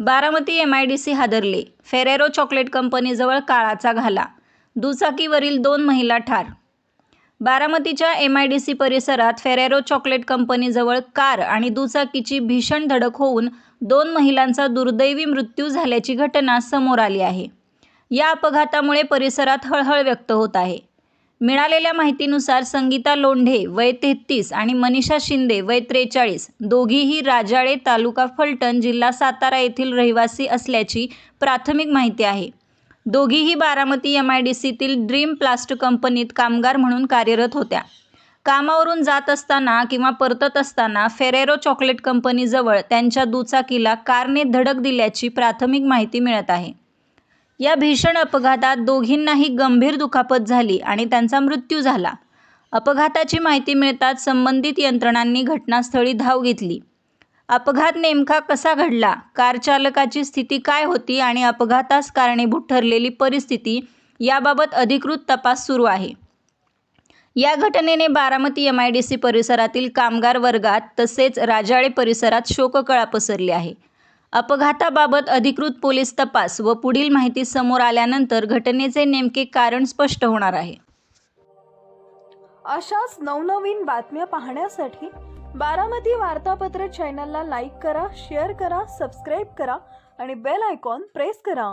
Baramati MIDC हादरले, Ferrero chocolate कंपनीजवळ काळाचा घाला, दुचाकीवरील 2 महिला ठार. बारामतीच्या MIDC परिसरात फेरेरो चॉकलेट कंपनीजवळ कार आणि दुचाकीची भीषण धडक होऊन 2 महिलांचा दुर्दैवी मृत्यू झाल्याची घटना समोर आली आहे. या अपघातामुळे परिसरात हळहळ व्यक्त होत आहे. मिळालेल्या माहितीनुसार संगीता लोंढे वय 33 आणि मनीषा शिंदे वय 43 दोघीही राजाळे तालुका फलटण जिल्हा सातारा येथील रहिवासी असल्याची प्राथमिक माहिती आहे. दोघीही बारामती MIDCतील ड्रीम प्लास्ट कंपनीत कामगार म्हणून कार्यरत होत्या. कामावरून जात असताना किंवा परतत असताना फेरेरो चॉकलेट कंपनीजवळ त्यांच्या दुचाकीला कारने धडक दिल्याची प्राथमिक माहिती मिळत आहे. या भीषण अपघातात दोघींनाही गंभीर दुखापत झाली आणि त्यांचा मृत्यू झाला. अपघाताची माहिती मिळताच संबंधित यंत्रणांनी घटनास्थळी धाव घेतली. अपघात नेमका कसा घडला, कार चालकाची स्थिती काय होती आणि अपघातास कारणीभूत ठरलेली परिस्थिती याबाबत अधिकृत तपास सुरू आहे. या घटनेने बारामती MIDC परिसरातील कामगार वर्गात तसेच राजाळे परिसरात शोककळा पसरली आहे. अपघाताबाबत अधिकृत पोलीस तपास व पुढील माहिती समोर आल्यानंतर घटनेचे नेमके कारण स्पष्ट होणार आहे. अशाच नवनवीन बातम्या पाहण्यासाठी बारामती वार्तापत्र चॅनलला लाईक करा, शेअर करा, सबस्क्राईब करा आणि बेल आयकॉन प्रेस करा.